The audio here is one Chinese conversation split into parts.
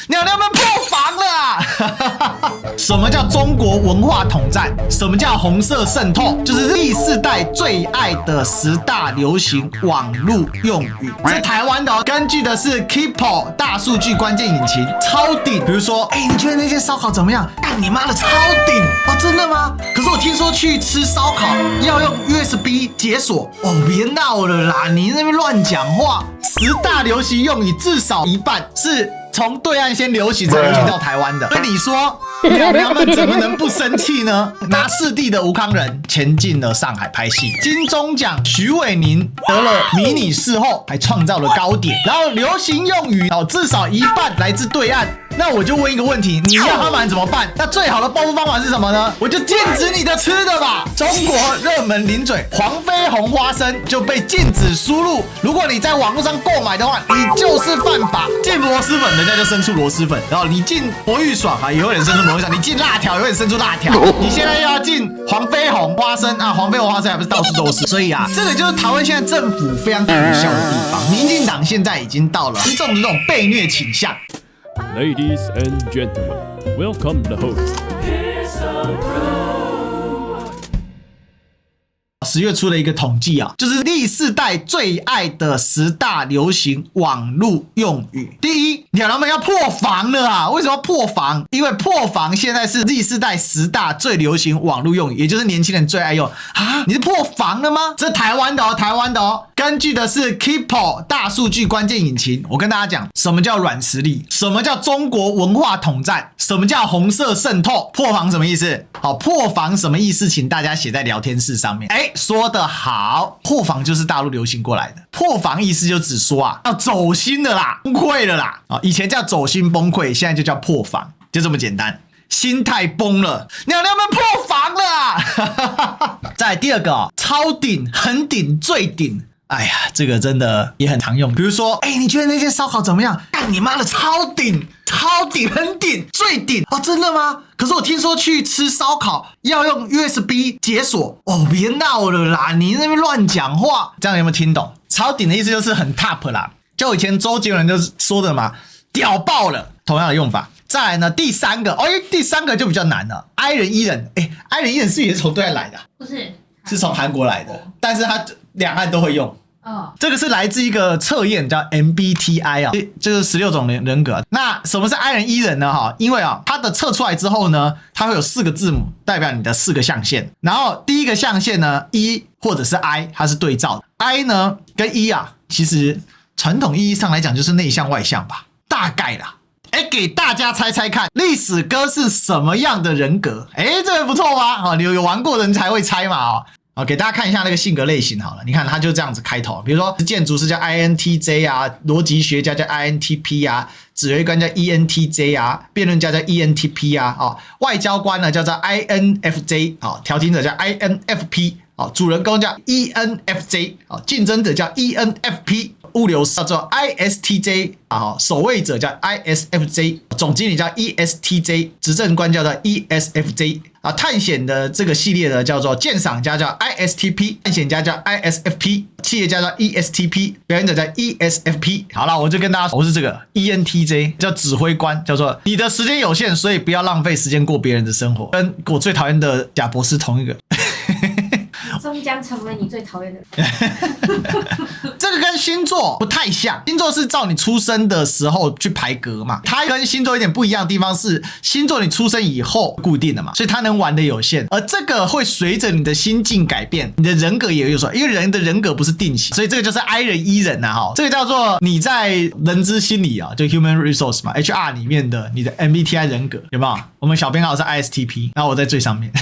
鸟鸟们破防了啊！什么叫中国文化统战？什么叫红色渗透？就是第4代最爱的10大流行网络用语，是台湾的哦。根据的是 Keepo 大数据关键引擎，超顶。比如说，你觉得那间烧烤怎么样？干你妈的超顶哦！真的吗？可是我听说去吃烧烤要用 USB 解锁哦，别闹了啦！你那边乱讲话。10大流行用语至少一半是从对岸先流行，才流行到台湾的。所以你说鸟鸟们怎么能不生气呢？拿4弟的吴慷仁前进了上海拍戏，金钟奖徐伟宁得了迷你视后，还创造了高点。然后流行用语至少一半来自对岸。那我就问一个问题，你要他们怎么办？那最好的报复方法是什么呢？我就禁止你的吃的吧。中国热门零嘴黄飞鸿花生就被禁止输入，如果你在网络上购买的话，你就是犯法。进螺蛳粉，人家就生出螺蛳粉；然后你进魔芋爽也有点生出魔芋爽；你进辣条，有点生出辣条。你现在又要进黄飞鸿花生啊，黄飞鸿花生还不是到处都是？所以啊，这个就是台湾现在政府非常可笑的地方。民进党现在已经到了严重的这种被虐倾向。Ladies and gentlemen, welcome the host. 10月出了一个统计啊，就是第4代最爱的10大流行网络用语。第一，鸟鸟们要破防了啊！为什么要破防？因为破防现在是第4代10大最流行网络用语，也就是年轻人最爱用啊！你是破防了吗？这是台湾的哦，台湾的哦。根据的是 Keepo 大数据关键引擎，我跟大家讲，什么叫软实力？什么叫中国文化统战？什么叫红色渗透？破防什么意思？好，破防什么意思？请大家写在聊天室上面。说得好，破防就是大陆流行过来的。破防意思就只说啊，要走心了啦，崩溃了啦。以前叫走心崩溃，现在就叫破防，就这么简单。心态崩了，鸟鸟们破防了啊！再来第二个超顶、很顶、最顶。哎呀，这个真的也很常用。比如说，你觉得那间烧烤怎么样？干你妈的超顶、超顶、很顶、最顶哦！真的吗？可是我听说去吃烧烤要用 USB 解锁哦，别闹了啦！你那边乱讲话，这样有没有听懂？超顶的意思就是很 top 啦，就以前周杰伦就说的嘛，屌爆了，同样的用法。再来呢，第三个就比较难了，I人伊人，I人伊人是也是从对岸来的，不是，是从韩国来的，但是他两岸都会用。这个是来自一个测验叫 MBTI 啊，就是16种人格。那什么是 I 人 E 人呢？因为它的测出来之后呢，它会有4个字母代表你的4个象限。然后第一个象限呢 E 或者是 I， 它是对照的。I 呢跟 E 啊，其实传统意义上来讲就是内向外向吧，大概啦。给大家猜猜看，历史哥是什么样的人格？这个不错吧？你有玩过的人才会猜嘛。给大家看一下那个性格类型好了，你看他就这样子开头，比如说建筑师叫 INTJ 啊，逻辑学家叫 INTP 啊，指挥官叫 ENTJ 啊，辩论家叫 ENTP 啊，外交官呢叫做 INFJ 调停者叫 INFP 主人公叫 ENFJ 竞争者叫 ENFP， 物流叫做 ISTJ 守卫者叫 ISFJ， 总经理叫 ESTJ， 执政官叫做 ESFJ。探险的这个系列呢叫做鉴赏家叫 ISTP， 探险家叫 ISFP， 企业家叫 ESTP， 表演者叫 ESFP。 好了，我就跟大家说，我是这个 ENTJ， 叫指挥官，叫做你的时间有限，所以不要浪费时间过别人的生活，跟我最讨厌的贾博士同一个。终将成为你最讨厌的人。这个跟星座不太像，星座是照你出生的时候去排格嘛，它跟星座有点不一样的地方是，星座你出生以后固定的嘛，所以它能玩的有限，而这个会随着你的心境改变，你的人格也有所，因为人的人格不是定型，所以这个就是 I 人 E 人啊，这个叫做你在人资心理啊，就 Human Resource 嘛 HR 里面的你的 MBTI 人格有没有？我们小编号是 ISTP， 然后我在最上面。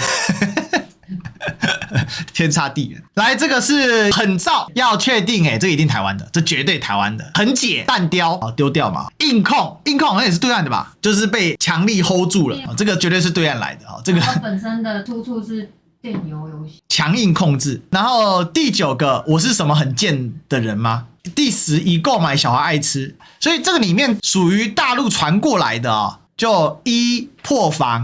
天差地远。来，这个是很燥，要确定这一定台湾的，这绝对台湾的。很解，弹雕丢掉嘛。硬控好像也是对岸的吧，就是被强力 hold 住了，这个绝对是对岸来的。这个它本身的出处是电游游戏，强硬控制。然后第9个，我是什么很贱的人吗？第11，购买小孩爱吃。所以这个里面属于大陆传过来的就1破防，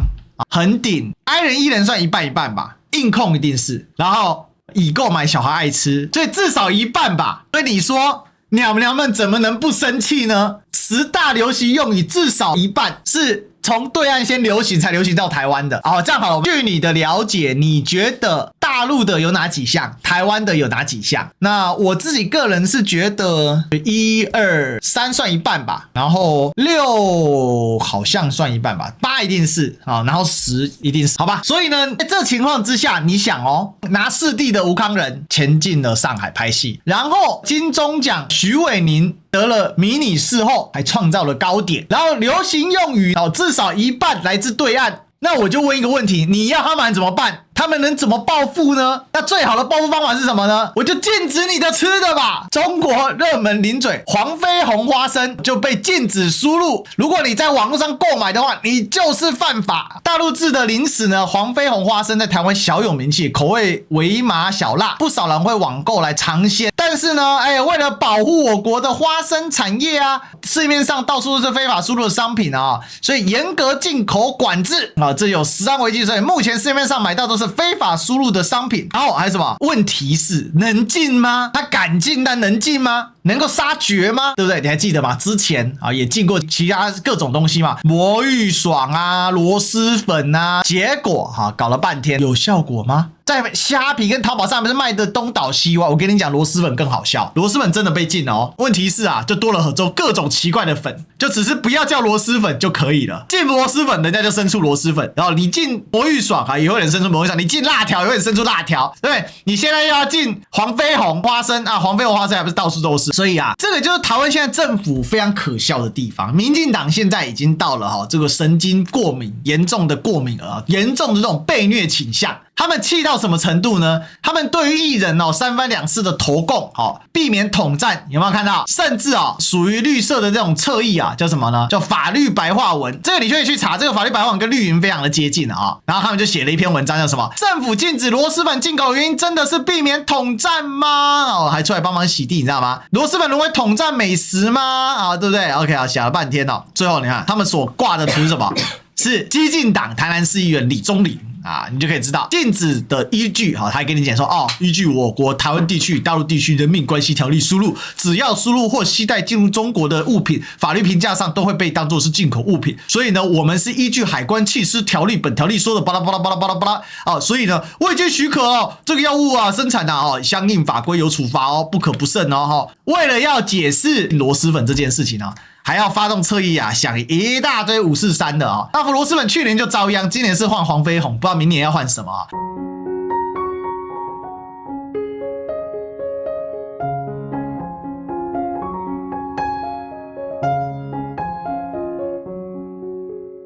很顶 ，I 人 E 人算一半一半吧。硬控一定是，然后以购买小孩爱吃，所以至少一半吧。所以你说鸟鸟们怎么能不生气呢？ 10大流行用语至少一半是从对岸先流行才流行到台湾的。好，这样好了，据你的了解，你觉得大陆的有哪几项，台湾的有哪几项？那我自己个人是觉得1、2、3算一半吧，然后6好像算一半吧，8一定是啊，然后10一定是，好吧？所以呢，在这情况之下，你想哦，拿4弟的吴慷仁前进了上海拍戏，然后金钟奖徐伟宁得了迷你视后，还创造了高点，然后流行用语至少一半来自对岸。那我就问一个问题，你要他们怎么办？他们能怎么报复呢？那最好的报复方法是什么呢？我就禁止你的吃的吧。中国热门零嘴黄飞鸿花生就被禁止输入，如果你在网络上购买的话，你就是犯法。大陆制的零食呢，黄飞鸿花生在台湾小有名气，口味微麻小辣，不少人会网购来尝鲜。但是呢，为了保护我国的花生产业啊，市面上到处都是非法输入的商品啊，所以严格进口管制啊，这有食安危机，所以目前市面上买到都是非法输入的商品。然后还有什么？问题是能禁吗？他敢禁，但能禁吗？能够杀绝吗？对不对？你还记得吗？之前啊也禁过其他各种东西嘛，魔芋爽啊、螺蛳粉啊，结果搞了半天有效果吗？在虾皮跟淘宝上面是卖的东倒西歪，我跟你讲，螺蛳粉更好笑，螺蛳粉真的被禁了哦。问题是就多了很多各种奇怪的粉，就只是不要叫螺蛳粉就可以了。禁螺蛳粉，人家就生出螺蛳粉，然后你禁魔芋爽也会有人生出魔芋爽，你禁辣条也会有人生出辣条，对不对？你现在又要禁黄飞鸿花生啊，黄飞鸿花生还不是到处都是，所以这个就是台湾现在政府非常可笑的地方。民进党现在已经到了这个神经过敏严重的过敏儿，严重的这种被虐倾向。他们气到什么程度呢？他们对于艺人3番2次的投共，避免统战，有没有看到？甚至属于绿色的这种侧翼叫什么呢？叫法律白话文。这个你就可以去查，这个法律白话文跟绿营非常的接近然后他们就写了一篇文章，叫什么？政府禁止螺蛳粉进口的原因真的是避免统战吗？还出来帮忙洗地，你知道吗？螺蛳粉沦为统战美食吗？对不对 ？OK 想了半天最后你看他们所挂的图是什么？是基进党台南市议员李宗麟。你就可以知道禁止的依据他还跟你讲说依据我国台湾地区与大陆地区人民关系条例输入，只要输入或携带进入中国的物品，法律评价上都会被当作是进口物品。所以呢，我们是依据海关緝私条例，本条例说的巴拉巴拉巴拉巴拉巴拉所以呢，未经许可这个药物生产的相应法规有处罚不可不慎为了要解释螺蛳粉这件事情还要发动侧翼想一大堆543的那螺蛳粉去年就遭殃，今年是换黄飞鸿，不知道明年要换什么